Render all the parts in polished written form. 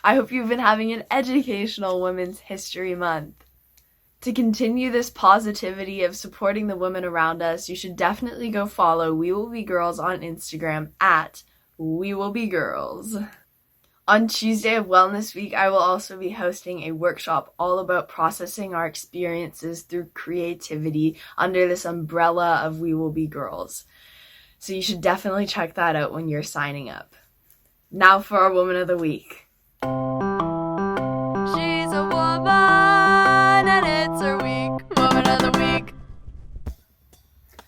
I hope you've been having an educational Women's History Month. To continue this positivity of supporting the women around us, you should definitely go follow We Will Be Girls on Instagram at We Will Be Girls. On Tuesday of Wellness Week, I will also be hosting a workshop all about processing our experiences through creativity under this umbrella of We Will Be Girls. So you should definitely check that out when you're signing up. Now for our Woman of the Week. She's a woman and it's her week. Woman of the week.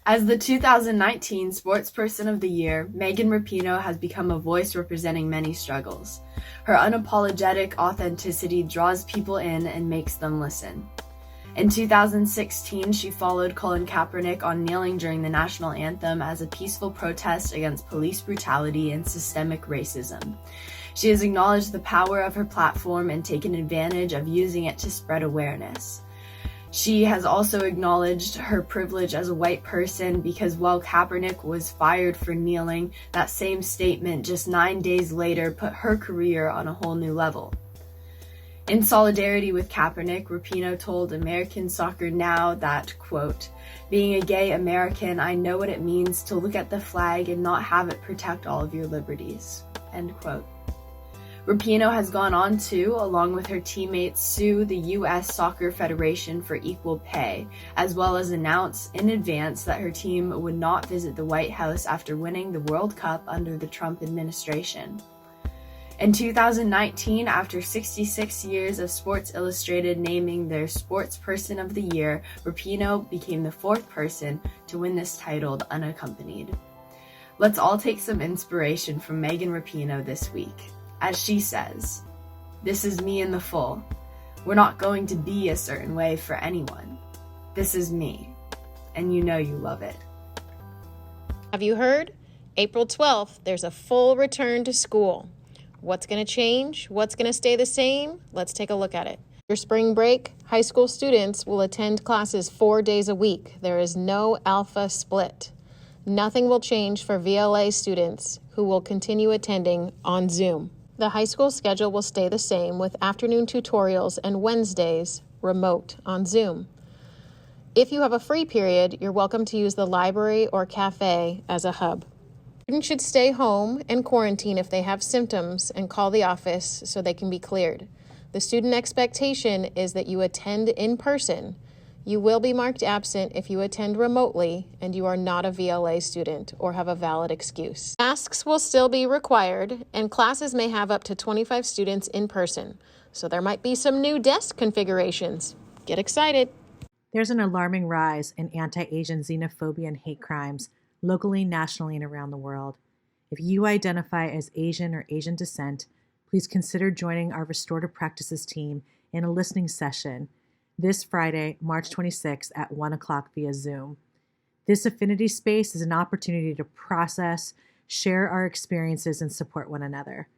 As the 2019 Sportsperson of the Year, Megan Rapinoe has become a voice representing many struggles. Her unapologetic authenticity draws people in and makes them listen. In 2016, she followed Colin Kaepernick on kneeling during the national anthem as a peaceful protest against police brutality and systemic racism. She has acknowledged the power of her platform and taken advantage of using it to spread awareness. She has also acknowledged her privilege as a white person because while Kaepernick was fired for kneeling, that same statement just 9 days later put her career on a whole new level. In solidarity with Kaepernick, Rapinoe told American Soccer Now that, quote, "Being a gay American, I know what it means to look at the flag and not have it protect all of your liberties," end quote. Rapinoe has gone on to, along with her teammates, sue the U.S. Soccer Federation for equal pay, as well as announce in advance that her team would not visit the White House after winning the World Cup under the Trump administration. In 2019, after 66 years of Sports Illustrated naming their Sportsperson of the Year, Rapinoe became the fourth person to win this title unaccompanied. Let's all take some inspiration from Megan Rapinoe this week. As she says, "This is me in the full. We're not going to be a certain way for anyone. This is me, and you know you love it." Have you heard? April 12th, there's a full return to school. What's going to change? What's going to stay the same? Let's take a look at it. Your spring break, high school students will attend classes 4 days a week. There is no alpha split. Nothing will change for VLA students who will continue attending on Zoom. The high school schedule will stay the same with afternoon tutorials and Wednesdays remote on Zoom. If you have a free period, you're welcome to use the library or cafe as a hub. Students should stay home and quarantine if they have symptoms and call the office so they can be cleared. The student expectation is that you attend in person. You will be marked absent if you attend remotely and you are not a VLA student or have a valid excuse. Masks will still be required, and classes may have up to 25 students in person, so there might be some new desk configurations. Get excited! There's an alarming rise in anti-Asian xenophobia and hate crimes locally, nationally, and around the world. If you identify as Asian or Asian descent, please consider joining our Restorative Practices team in a listening session this Friday, March 26th at 1 o'clock via Zoom. This affinity space is an opportunity to process, share our experiences, and support one another.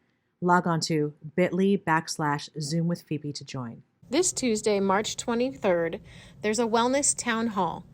Log on to bit.ly/Zoom with Phoebe to join. This Tuesday, March 23rd, there's a wellness town hall.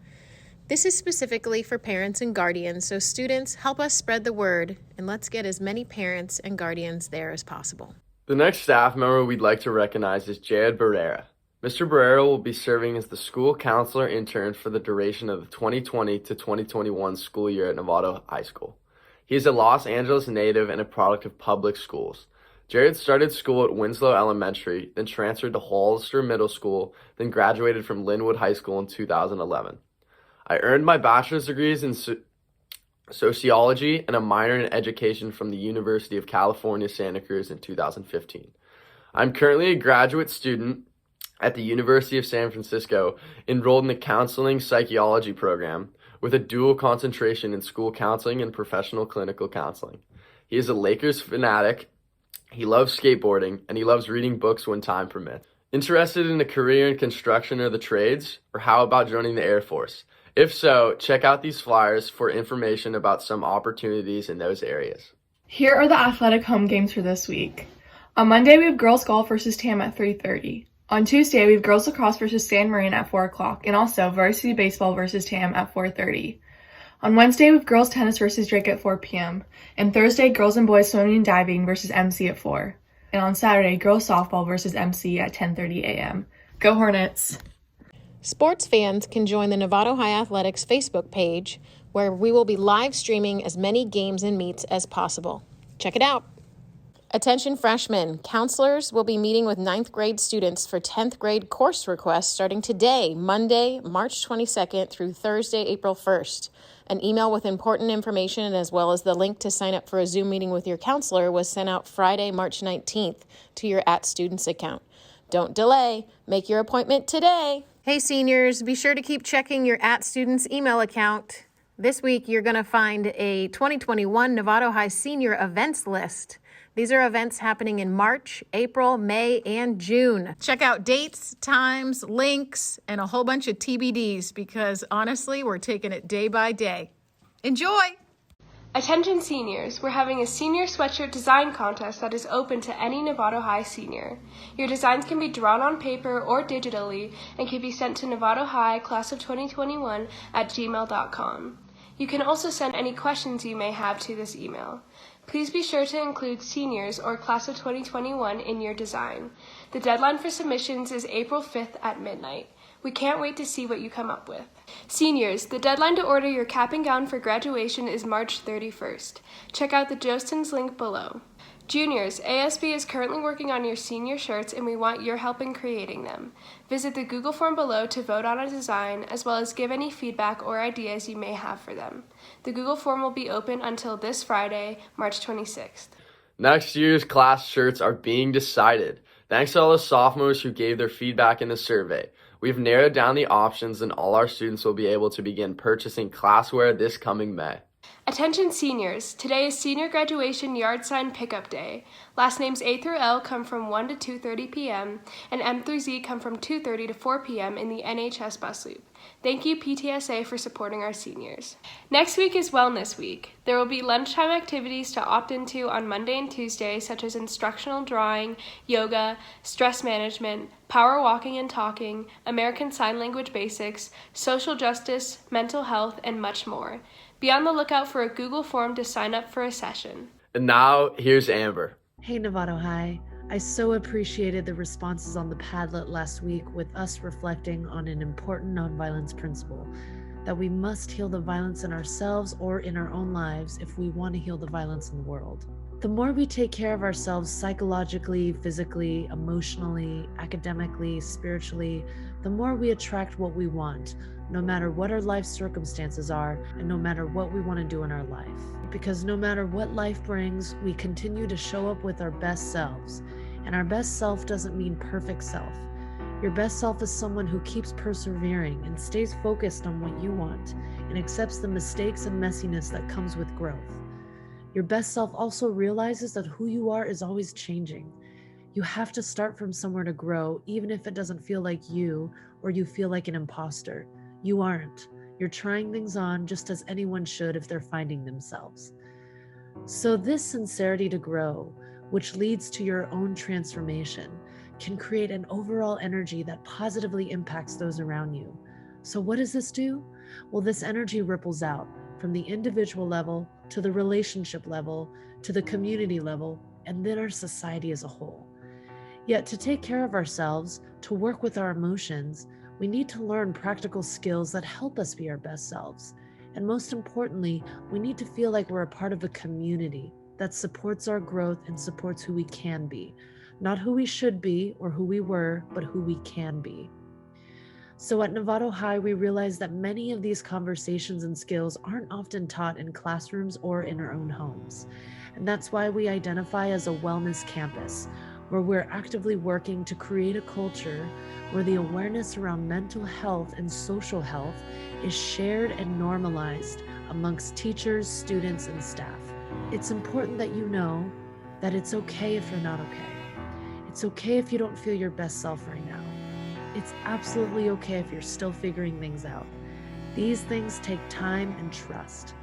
This is specifically for parents and guardians, so students, help us spread the word, and let's get as many parents and guardians there as possible. The next staff member we'd like to recognize is Jared Barrera. Mr. Barrera will be serving as the school counselor intern for the duration of the 2020 to 2021 school year at Novato High School. He is a Los Angeles native and a product of public schools. Jared started school at Winslow Elementary, then transferred to Hollister Middle School, then graduated from Linwood High School in 2011. I earned my bachelor's degrees in sociology and a minor in education from the University of California, Santa Cruz in 2015. I'm currently a graduate student at the University of San Francisco, enrolled in the Counseling Psychology program with a dual concentration in school counseling and professional clinical counseling. He is a Lakers fanatic, he loves skateboarding, and he loves reading books when time permits. Interested in a career in construction or the trades? Or how about joining the Air Force? If so, check out these flyers for information about some opportunities in those areas. Here are the athletic home games for this week. On Monday, we have girls golf versus TAM at 3:30. On Tuesday, we have girls lacrosse versus San Marin at 4 o'clock, and also varsity baseball versus TAM at 4:30. On Wednesday, we have girls tennis versus Drake at 4 p.m., and Thursday, girls and boys swimming and diving versus MC at 4. And on Saturday, girls softball versus MC at 10:30 a.m. Go Hornets! Sports fans can join the Novato High Athletics Facebook page, where we will be live streaming as many games and meets as possible. Check it out. Attention freshmen, counselors will be meeting with 9th grade students for 10th grade course requests starting today, Monday, March 22nd through Thursday, April 1st. An email with important information as well as the link to sign up for a Zoom meeting with your counselor was sent out Friday, March 19th to your @Students account. Don't delay. Make your appointment today. Hey seniors, be sure to keep checking your @Students email account. This week, you're going to find a 2021 Novato High Senior events list. These are events happening in March, April, May, and June. Check out dates, times, links, and a whole bunch of TBDs because honestly, we're taking it day by day. Enjoy! Attention seniors, we're having a senior sweatshirt design contest that is open to any Novato High senior. Your designs can be drawn on paper or digitally and can be sent to Novato High Class of 2021 at gmail.com. You can also send any questions you may have to this email. Please be sure to include seniors or Class of 2021 in your design. The deadline for submissions is April 5th at midnight. We can't wait to see what you come up with. Seniors, the deadline to order your cap and gown for graduation is March 31st. Check out the Jostens link below. Juniors, ASB is currently working on your senior shirts and we want your help in creating them. Visit the Google form below to vote on a design as well as give any feedback or ideas you may have for them. The Google form will be open until this Friday, March 26th. Next year's class shirts are being decided. Thanks to all the sophomores who gave their feedback in the survey. We've narrowed down the options and all our students will be able to begin purchasing classwear this coming May. Attention seniors, today is senior graduation yard sign pickup day. Last names A through L come from 1 to 2:30 p.m. and M through Z come from 2:30 to 4 p.m. in the NHS bus loop. Thank you PTSA for supporting our seniors. Next week is Wellness Week. There will be lunchtime activities to opt into on Monday and Tuesday such as instructional drawing, yoga, stress management, power walking and talking, American Sign Language basics, social justice, mental health, and much more. Be on the lookout for a Google form to sign up for a session. And now, here's Amber. Hey Novato High, I so appreciated the responses on the Padlet last week with us reflecting on an important nonviolence principle, that we must heal the violence in ourselves or in our own lives if we want to heal the violence in the world. The more we take care of ourselves psychologically, physically, emotionally, academically, spiritually, the more we attract what we want, no matter what our life circumstances are and no matter what we want to do in our life. Because no matter what life brings, we continue to show up with our best selves. And our best self doesn't mean perfect self. Your best self is someone who keeps persevering and stays focused on what you want and accepts the mistakes and messiness that comes with growth. Your best self also realizes that who you are is always changing. You have to start from somewhere to grow, even if it doesn't feel like you or you feel like an imposter. You aren't. You're trying things on just as anyone should if they're finding themselves. So this sincerity to grow, which leads to your own transformation, can create an overall energy that positively impacts those around you. So what does this do? Well, this energy ripples out from the individual level to the relationship level to the community level and then our society as a whole. Yet to take care of ourselves, to work with our emotions, we need to learn practical skills that help us be our best selves. And most importantly, we need to feel like we're a part of a community that supports our growth and supports who we can be. Not who we should be or who we were, but who we can be. So at Novato High, we realize that many of these conversations and skills aren't often taught in classrooms or in our own homes. And that's why we identify as a wellness campus, where we're actively working to create a culture where the awareness around mental health and social health is shared and normalized amongst teachers, students, and staff. It's important that you know that it's okay if you're not okay. It's okay if you don't feel your best self right now. It's absolutely okay if you're still figuring things out. These things take time and trust.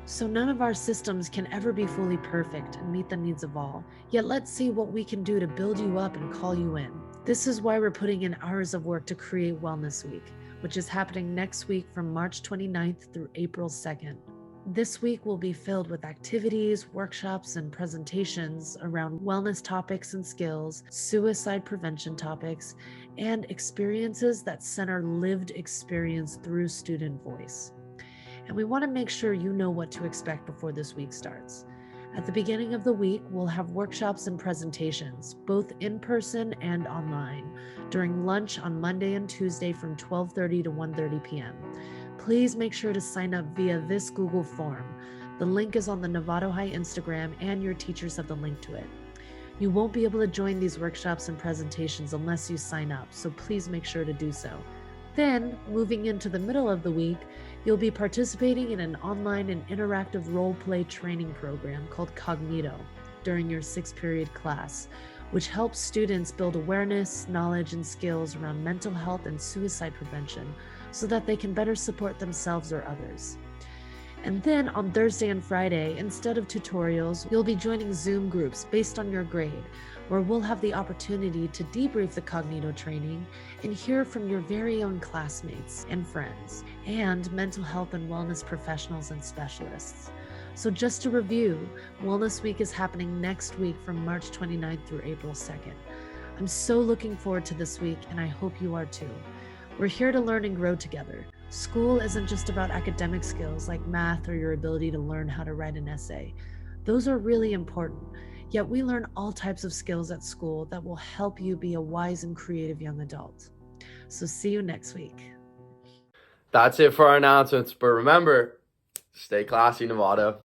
So none of our systems can ever be fully perfect and meet the needs of all. Yet let's see what we can do to build you up and call you in. This is why we're putting in hours of work to create Wellness Week, which is happening next week from March 29th through April 2nd. This week will be filled with activities, workshops, and presentations around wellness topics and skills, suicide prevention topics, and experiences that center lived experience through student voice. And we want to make sure you know what to expect before this week starts. At the beginning of the week, we'll have workshops and presentations, both in person and online, during lunch on Monday and Tuesday from 12:30 to 1:30 p.m. Please make sure to sign up via this Google form. The link is on the Novato High Instagram, and your teachers have the link to it. You won't be able to join these workshops and presentations unless you sign up, so please make sure to do so. Then, moving into the middle of the week, you'll be participating in an online and interactive role-play training program called Cognito during your 6th-period class, which helps students build awareness, knowledge, and skills around mental health and suicide prevention so that they can better support themselves or others. And then on Thursday and Friday, instead of tutorials, you'll be joining Zoom groups based on your grade, where we'll have the opportunity to debrief the Cognito training and hear from your very own classmates and friends, and mental health and wellness professionals and specialists. So just to review, Wellness Week is happening next week from March 29th through April 2nd. I'm so looking forward to this week, and I hope you are too. We're here to learn and grow together. School isn't just about academic skills like math or your ability to learn how to write an essay. Those are really important, yet we learn all types of skills at school that will help you be a wise and creative young adult. So see you next week. That's it for our announcements, but remember, stay classy, Novato.